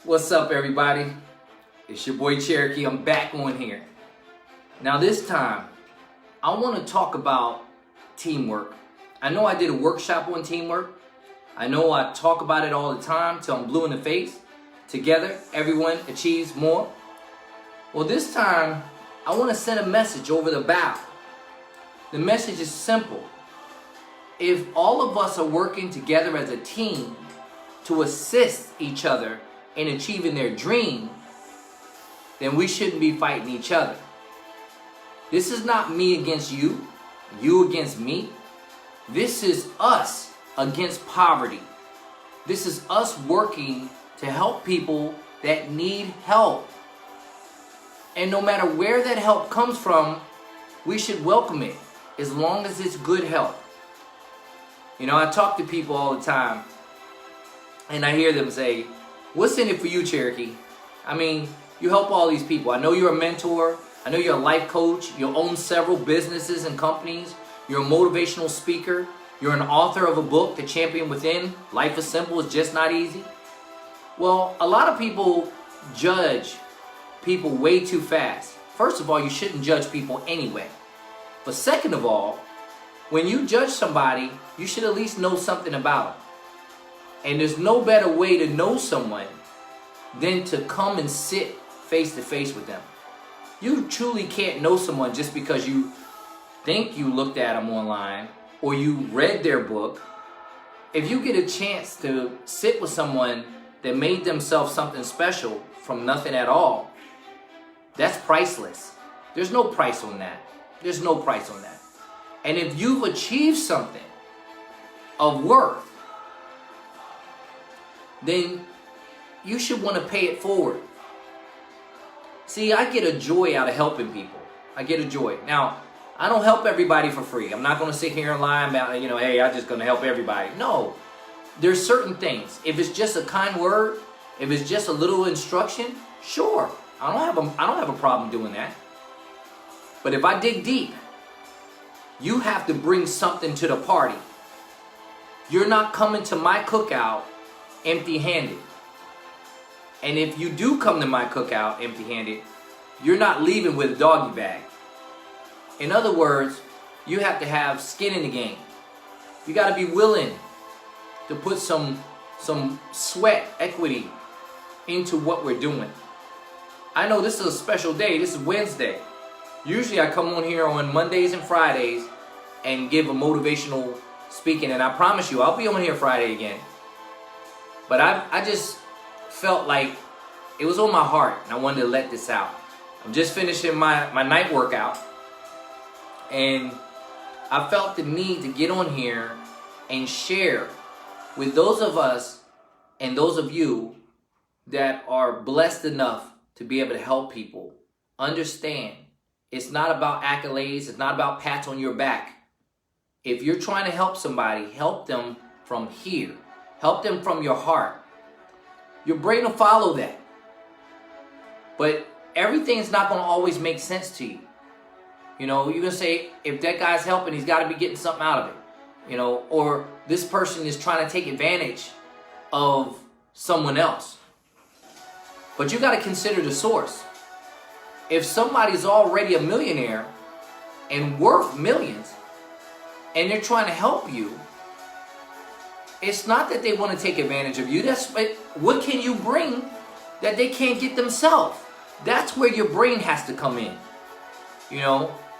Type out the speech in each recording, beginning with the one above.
What's up, everybody? It's your boy Cherokee. I'm back on here. Now this time, I want to talk about teamwork. I know I did a workshop on teamwork. I know I talk about it all the time till I'm blue in the face. Together, everyone achieves more. Well, this time, I want to send a message over the bow. The message is simple. If all of us are working together as a team to assist each other in achieving their dream, then we shouldn't be fighting each other. This is not me against you, you against me. This is us against poverty. This is us working to help people that need help. And no matter where that help comes from, we should welcome it as long as it's good help. You know, I talk to people all the time and I hear them say, "What's in it for you, Cherokee? I mean, you help all these people. I know you're a mentor. I know you're a life coach. You own several businesses and companies. You're a motivational speaker. You're an author of a book, The Champion Within. Life is simple, it's just not easy." Well, a lot of people judge people way too fast. First of all, you shouldn't judge people anyway. But second of all, when you judge somebody, you should at least know something about them. And there's no better way to know someone than to come and sit face to face with them. You truly can't know someone just because you think you looked at them online or you read their book. If you get a chance to sit with someone that made themselves something special from nothing at all, that's priceless. There's no price on that. There's no price on that. And if you've achieved something of worth, then you should want to pay it forward. See, I get a joy out of helping people. I get a joy. Now, I don't help everybody for free. I'm not going to sit here and lie about, hey, I'm just going to help everybody. No, there's certain things. If it's just a kind word, if it's just a little instruction, sure. I don't have a problem doing that. But if I dig deep, you have to bring something to the party. You're not coming to my cookout empty-handed. And if you do come to my cookout empty-handed, you're not leaving with a doggy bag. In other words, you have to have skin in the game. You got to be willing to put some sweat equity into what we're doing. I know this is a special day. This is Wednesday. Usually I come on here on Mondays and Fridays and give a motivational speaking, and I promise you I'll be on here Friday again. But I just felt like it was on my heart and I wanted to let this out. I'm just finishing my night workout and I felt the need to get on here and share with those of us and those of you that are blessed enough to be able to help people understand it's not about accolades, it's not about pats on your back. If you're trying to help somebody, help them from here. Help them from your heart. Your brain will follow that. But everything is not going to always make sense to you. You're going to say, if that guy's helping, he's got to be getting something out of it. Or this person is trying to take advantage of someone else. But you got to consider the source. If somebody's already a millionaire and worth millions, and they're trying to help you, it's not that they want to take advantage of you. That's what can you bring that they can't get themselves? That's where your brain has to come in.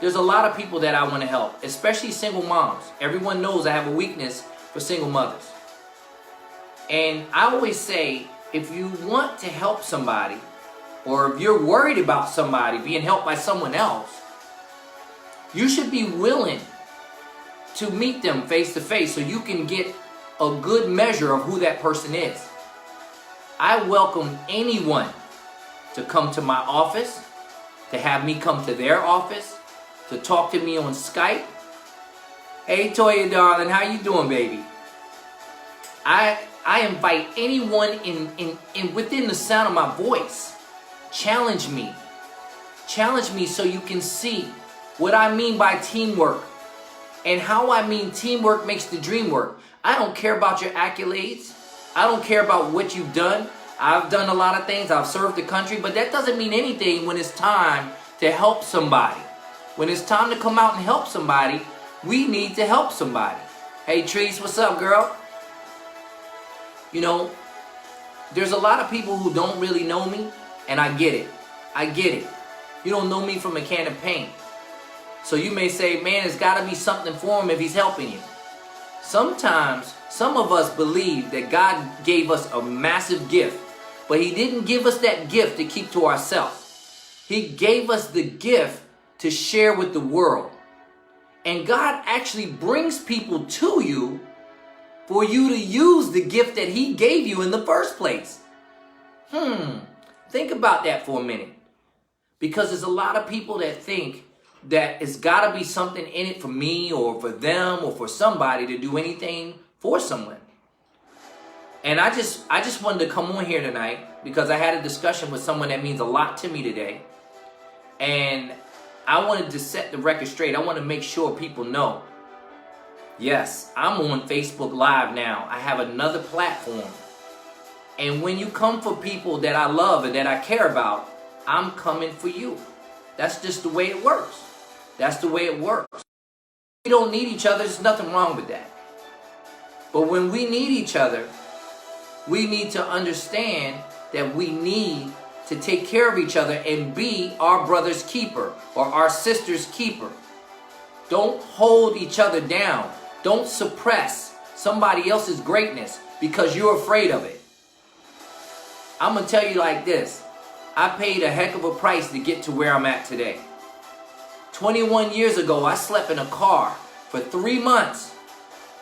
There's a lot of people that I want to help, especially single moms. Everyone knows I have a weakness for single mothers. And I always say, if you want to help somebody, or if you're worried about somebody being helped by someone else, you should be willing to meet them face to face so you can get a good measure of who that person is. I welcome anyone to come to my office, to have me come to their office, to talk to me on Skype. Hey Toya darling, how you doing, baby? I invite anyone in within the sound of my voice. Challenge me. Challenge me so you can see what I mean by teamwork and how I mean teamwork makes the dream work. I don't care about your accolades. I don't care about what you've done. I've done a lot of things. I've served the country, but that doesn't mean anything when it's time to help somebody. When it's time to come out and help somebody, we need to help somebody. Hey, Treese, what's up, girl? You know, there's a lot of people who don't really know me, and I get it. I get it. You don't know me from a can of paint. So you may say, man, it's got to be something for him if he's helping you. Sometimes, some of us believe that God gave us a massive gift, but he didn't give us that gift to keep to ourselves. He gave us the gift to share with the world. And God actually brings people to you for you to use the gift that he gave you in the first place. Think about that for a minute. Because there's a lot of people that think that it's got to be something in it for me or for them or for somebody to do anything for someone. And I just wanted to come on here tonight because I had a discussion with someone that means a lot to me today. And I wanted to set the record straight. I want to make sure people know. Yes, I'm on Facebook Live now. I have another platform. And when you come for people that I love and that I care about, I'm coming for you. That's just the way it works. That's the way it works. We don't need each other. There's nothing wrong with that. But when we need each other, we need to understand that we need to take care of each other and be our brother's keeper or our sister's keeper. Don't hold each other down. Don't suppress somebody else's greatness because you're afraid of it. I'm going to tell you like this. I paid a heck of a price to get to where I'm at today. 21 years ago, I slept in a car for 3 months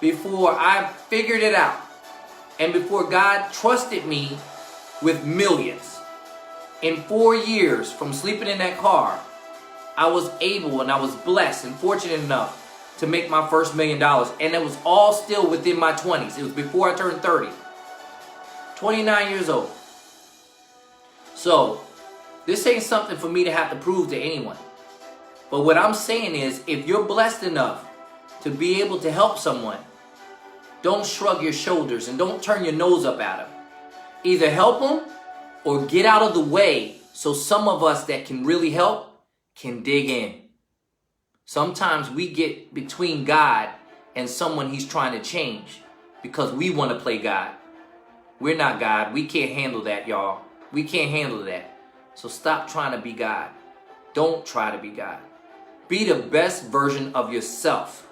before I figured it out and before God trusted me with millions. In 4 years from sleeping in that car, I was able and I was blessed and fortunate enough to make my first $1 million. And it was all still within my 20s. It was before I turned 30. 29 years old. So, this ain't something for me to have to prove to anyone. But what I'm saying is, if you're blessed enough to be able to help someone, don't shrug your shoulders and don't turn your nose up at them. Either help them or get out of the way so some of us that can really help can dig in. Sometimes we get between God and someone he's trying to change because we want to play God. We're not God. We can't handle that, y'all. We can't handle that. So stop trying to be God. Don't try to be God. Be the best version of yourself.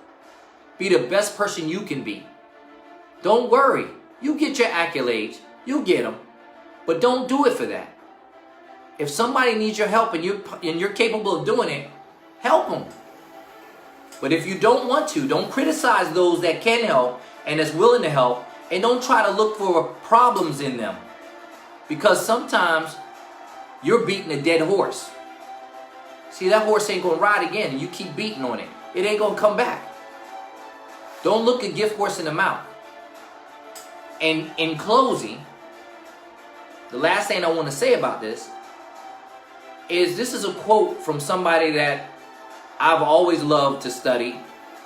Be the best person you can be. Don't worry. You get your accolades. You'll get them. But don't do it for that. If somebody needs your help and you're capable of doing it, help them. But if you don't want to, don't criticize those that can help and that's willing to help, and don't try to look for problems in them. Because sometimes you're beating a dead horse. See, that horse ain't going to ride again, and you keep beating on it. It ain't going to come back. Don't look a gift horse in the mouth. And in closing, the last thing I want to say about this is a quote from somebody that I've always loved to study,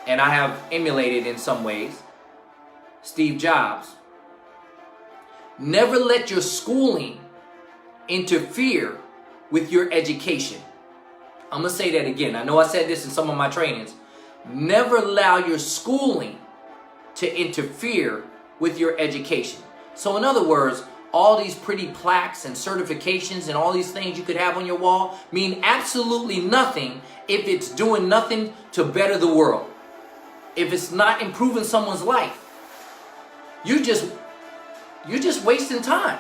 and I have emulated in some ways. Steve Jobs. Never let your schooling interfere with your education. I'm going to say that again. I know I said this in some of my trainings. Never allow your schooling to interfere with your education. So in other words, all these pretty plaques and certifications and all these things you could have on your wall mean absolutely nothing if it's doing nothing to better the world. If it's not improving someone's life. You're just wasting time.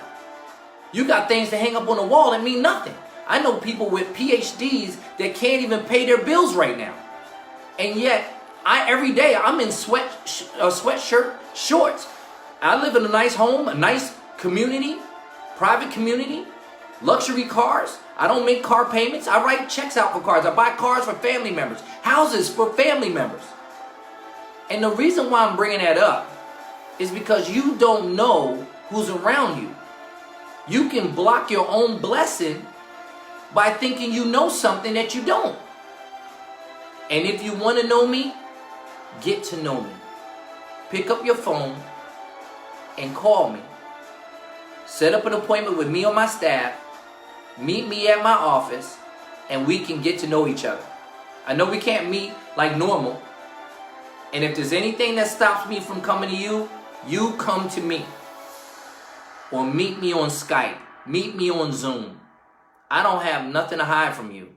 You got things to hang up on the wall that mean nothing. I know people with PhDs that can't even pay their bills right now. And yet, every day I'm in sweatshirt shorts. I live in a nice home, a nice community, private community, luxury cars. I don't make car payments. I write checks out for cars. I buy cars for family members, houses for family members. And the reason why I'm bringing that up is because you don't know who's around you. You can block your own blessing by thinking you know something that you don't. And if you want to know me, get to know me. Pick up your phone and call me. Set up an appointment with me or my staff. Meet me at my office, and we can get to know each other. I know we can't meet like normal. And if there's anything that stops me from coming to you, you come to me. Or meet me on Skype. Meet me on Zoom. I don't have nothing to hide from you.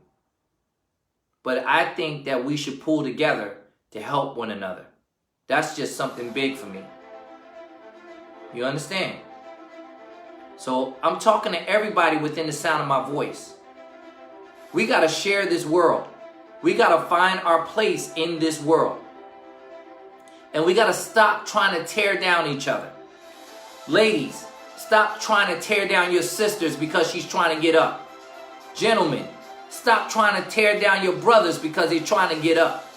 But I think that we should pull together to help one another. That's just something big for me. You understand? So I'm talking to everybody within the sound of my voice. We got to share this world. We got to find our place in this world. And we got to stop trying to tear down each other. Ladies, stop trying to tear down your sisters because she's trying to get up. Gentlemen, stop trying to tear down your brothers because they're trying to get up.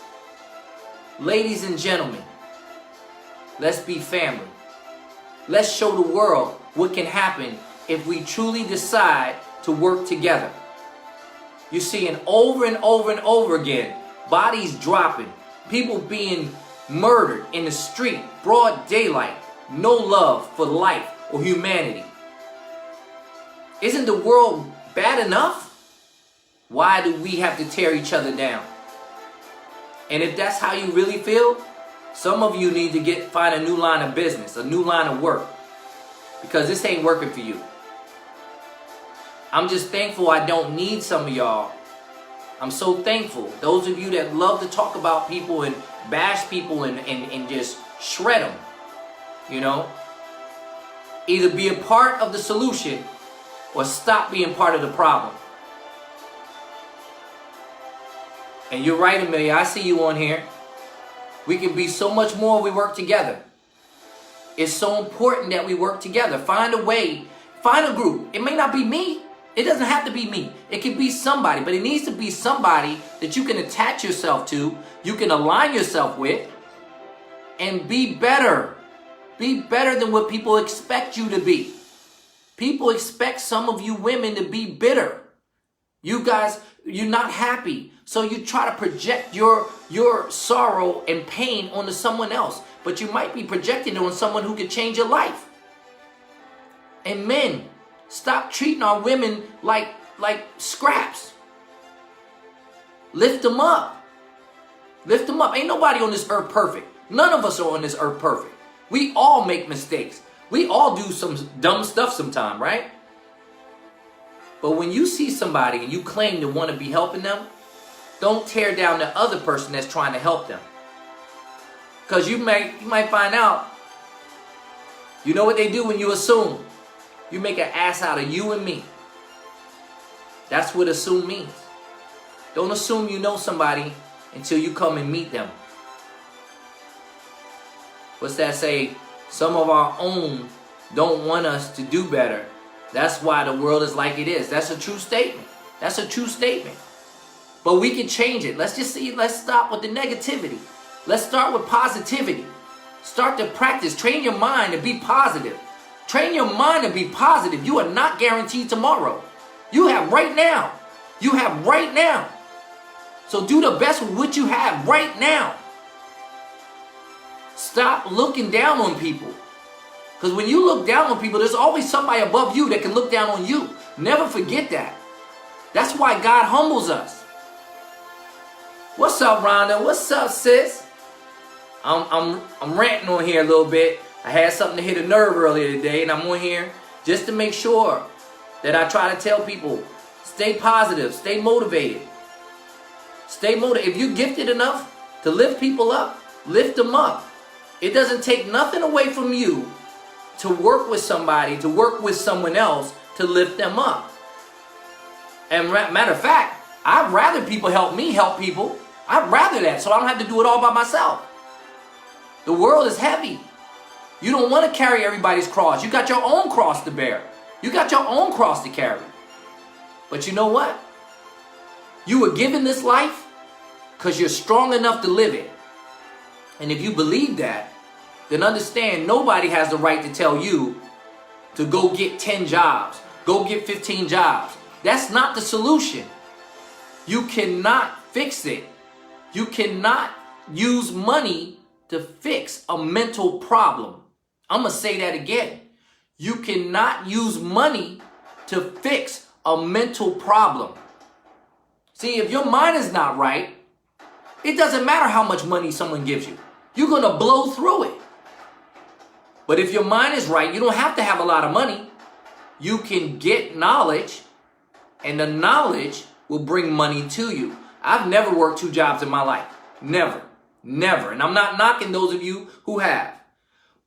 Ladies and gentlemen, let's be family. Let's show the world what can happen if we truly decide to work together. You're seeing over and over and over again, bodies dropping, people being murdered in the street, broad daylight, no love for life or humanity. Isn't the world bad enough? Why do we have to tear each other down? And if that's how you really feel, some of you need to find a new line of business, a new line of work. Because this ain't working for you. I'm just thankful I don't need some of y'all. I'm so thankful. Those of you that love to talk about people and bash people and just shred them. You know? Either be a part of the solution or stop being part of the problem. And you're right, Amelia. I see you on here. We can be so much more if we work together. It's so important that we work together. Find a way. Find a group. It may not be me. It doesn't have to be me. It can be somebody. But it needs to be somebody that you can attach yourself to. You can align yourself with. And be better. Be better than what people expect you to be. People expect some of you women to be bitter. You guys, you're not happy. So you try to project your sorrow and pain onto someone else. But you might be projecting it on someone who could change your life. And men, stop treating our women like scraps. Lift them up. Lift them up. Ain't nobody on this earth perfect. None of us are on this earth perfect. We all make mistakes. We all do some dumb stuff sometime, right? But when you see somebody and you claim to want to be helping them, don't tear down the other person that's trying to help them. Because you might find out, you know what they do when you assume? You make an ass out of you and me. That's what assume means. Don't assume you know somebody until you come and meet them. What's that say? Some of our own don't want us to do better. That's why the world is like it is. That's a true statement. That's a true statement. But we can change it. Let's stop with the negativity. Let's start with positivity. Start to practice. Train your mind to be positive. Train your mind to be positive. You are not guaranteed tomorrow. You have right now. You have right now. So do the best with what you have right now. Stop looking down on people. Because when you look down on people, there's always somebody above you that can look down on you. Never forget that. That's why God humbles us. What's up, Rhonda? What's up, sis? I'm ranting on here a little bit. I had something to hit a nerve earlier today, and I'm on here just to make sure that I try to tell people, stay positive, stay motivated. Stay motivated. If you're gifted enough to lift people up, lift them up. It doesn't take nothing away from you to work with somebody, to work with someone else, to lift them up. And matter of fact, I'd rather people help me help people. I'd rather that, so I don't have to do it all by myself. The world is heavy. You don't want to carry everybody's cross. You got your own cross to bear. You got your own cross to carry. But you know what? You were given this life because you're strong enough to live it. And if you believe that, then understand nobody has the right to tell you to go get 10 jobs, go get 15 jobs. That's not the solution. You cannot fix it. You cannot use money to fix a mental problem. I'm going to say that again. You cannot use money to fix a mental problem. See, if your mind is not right, it doesn't matter how much money someone gives you. You're going to blow through it. But if your mind is right, you don't have to have a lot of money. You can get knowledge, and the knowledge will bring money to you. I've never worked 2 jobs in my life. Never. Never. And I'm not knocking those of you who have.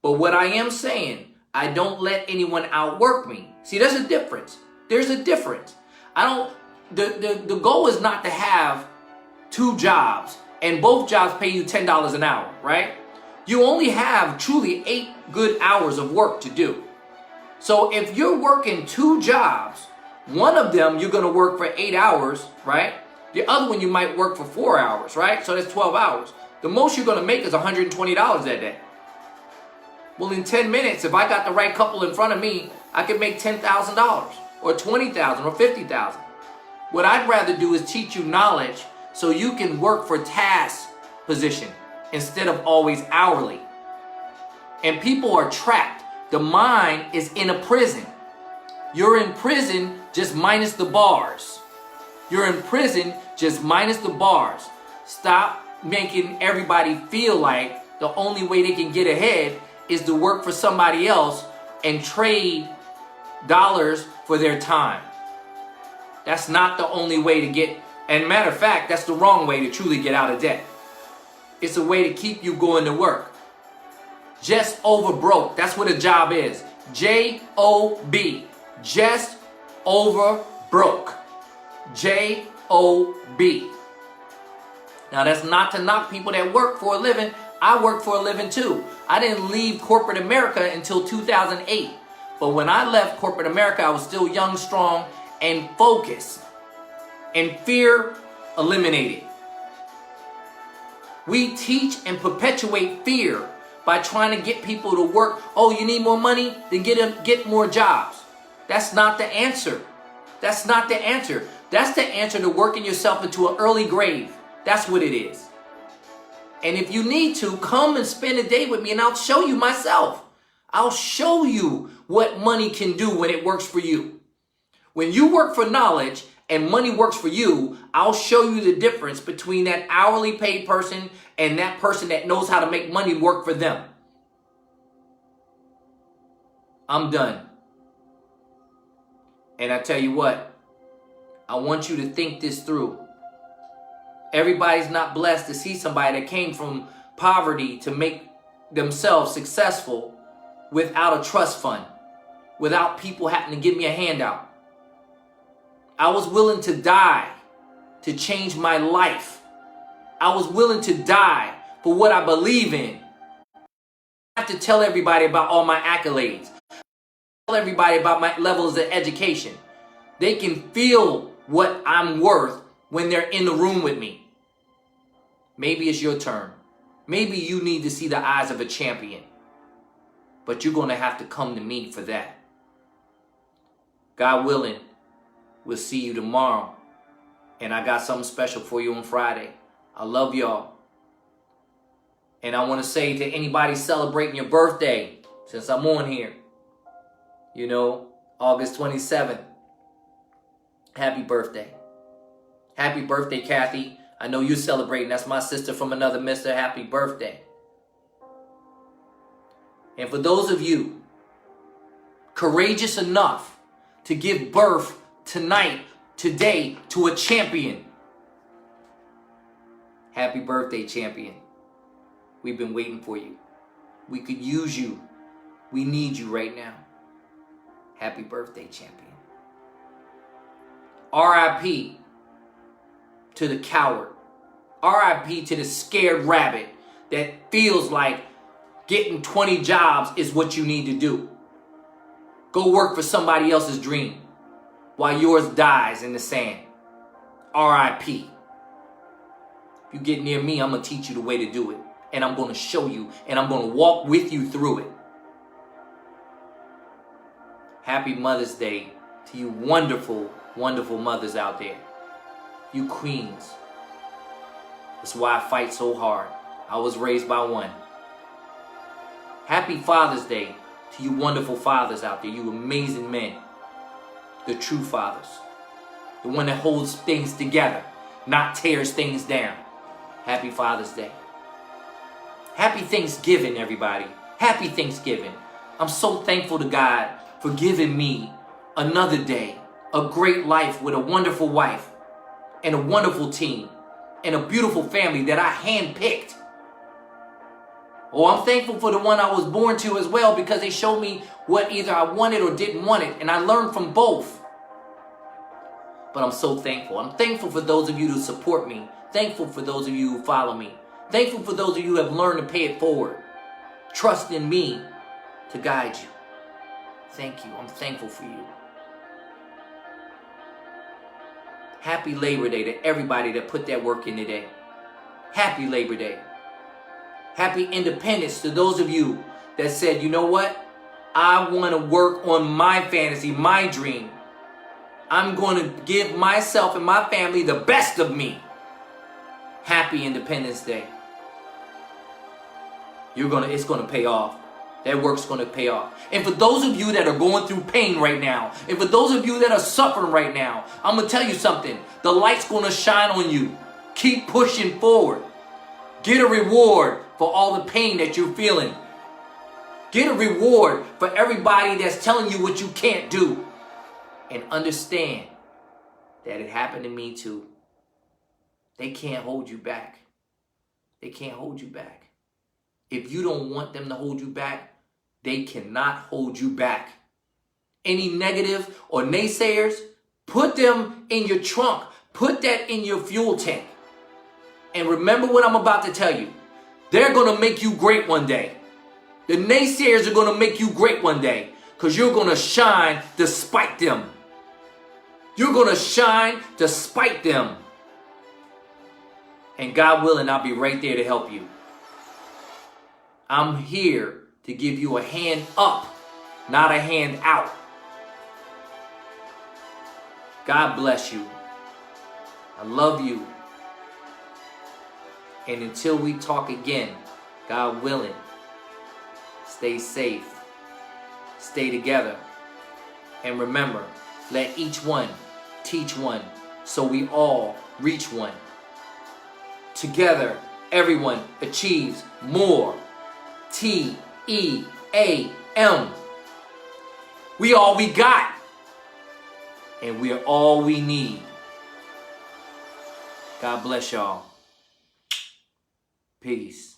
But what I am saying, I don't let anyone outwork me. See, there's a difference. There's a difference. The goal is not to have 2 jobs and both jobs pay you $10 an hour, right? You only have truly 8 good hours of work to do. So if you're working 2 jobs, one of them you're going to work for 8 hours, right? The other one you might work for 4 hours, right? So that's 12 hours. The most you're going to make is $120 that day. Well, in 10 minutes, if I got the right couple in front of me, I could make $10,000 or $20,000 or $50,000. What I'd rather do is teach you knowledge so you can work for task position instead of always hourly. And people are trapped. The mind is in a prison. You're in prison just minus the bars. You're in prison just minus the bars. Stop making everybody feel like the only way they can get ahead is to work for somebody else and trade dollars for their time. That's not the only way to get, and matter of fact, that's the wrong way to truly get out of debt. It's a way to keep you going to work. Just over broke. That's what a job is. J-O-B. Just over broke. J-O-B. Now that's not to knock people that work for a living. I work for a living too. I didn't leave corporate America until 2008. But when I left corporate America, I was still young, strong, and focused. And fear eliminated. We teach and perpetuate fear by trying to get people to work. Oh, you need more money? Then get more jobs. That's not the answer. That's not the answer. That's the answer to working yourself into an early grave. That's what it is. And if you need to, come and spend a day with me and I'll show you myself. I'll show you what money can do when it works for you. When you work for knowledge and money works for you, I'll show you the difference between that hourly paid person and that person that knows how to make money work for them. I'm done. And I tell you what, I want you to think this through. Everybody's not blessed to see somebody that came from poverty to make themselves successful without a trust fund, without people having to give me a handout. I was willing to die to change my life. I was willing to die for what I believe in. I have to tell everybody about all my accolades. Tell everybody about my levels of education. They can feel what I'm worth when they're in the room with me. Maybe it's your turn. Maybe you need to see the eyes of a champion. But you're going to have to come to me for that. God willing, we'll see you tomorrow. And I got something special for you on Friday. I love y'all. And I want to say to anybody celebrating your birthday, since I'm on here, August 27th, happy birthday. Happy birthday, Kathy. I know you're celebrating. That's my sister from another mister. Happy birthday. And for those of you courageous enough to give birth tonight, today, to a champion, happy birthday, champion. We've been waiting for you. We could use you. We need you right now. Happy birthday, champion. R.I.P. to the coward. R.I.P. to the scared rabbit that feels like getting 20 jobs is what you need to do. Go work for somebody else's dream while yours dies in the sand. R.I.P. If you get near me, I'm going to teach you the way to do it. And I'm going to show you. And I'm going to walk with you through it. Happy Mother's Day to you wonderful, wonderful mothers out there. You queens. That's why I fight so hard. I was raised by one. Happy Father's Day To you wonderful fathers out there, you amazing men, the true fathers, the one that holds things together, not tears things down. Happy Father's Day. Happy Thanksgiving, everybody. Happy Thanksgiving. I'm so thankful to God for giving me another day, a great life with a wonderful wife and a wonderful team and a beautiful family that I handpicked. Oh, I'm thankful for the one I was born to as well, because they showed me what either I wanted or didn't want it, and I learned from both. But I'm so thankful. I'm thankful for those of you who support me. Thankful for those of you who follow me. Thankful for those of you who have learned to pay it forward. Trust in me to guide you. Thank you. I'm thankful for you. Happy Labor Day to everybody that put that work in today. Happy Labor Day. Happy Independence to those of you that said, you know what? I want to work on my fantasy, my dream. I'm going to give myself and my family the best of me. Happy Independence Day. It's going to pay off. That work's going to pay off. And for those of you that are going through pain right now, and for those of you that are suffering right now, I'm going to tell you something. The light's going to shine on you. Keep pushing forward. Get a reward for all the pain that you're feeling. Get a reward for everybody that's telling you what you can't do. And understand that it happened to me too. They can't hold you back. They can't hold you back. If you don't want them to hold you back, they cannot hold you back. Any negative or naysayers, put them in your trunk. Put that in your fuel tank. And remember what I'm about to tell you. They're going to make you great one day. The naysayers are going to make you great one day, because you're going to shine despite them. You're going to shine despite them. And God willing, I'll be right there to help you. I'm here to give you a hand up, not a hand out. God bless you. I love you. And until we talk again, God willing, stay safe, stay together, and remember, let each one teach one, so we all reach one. Together, everyone achieves more. T-E-A-M. We all we got, and we're all we need. God bless y'all. Peace.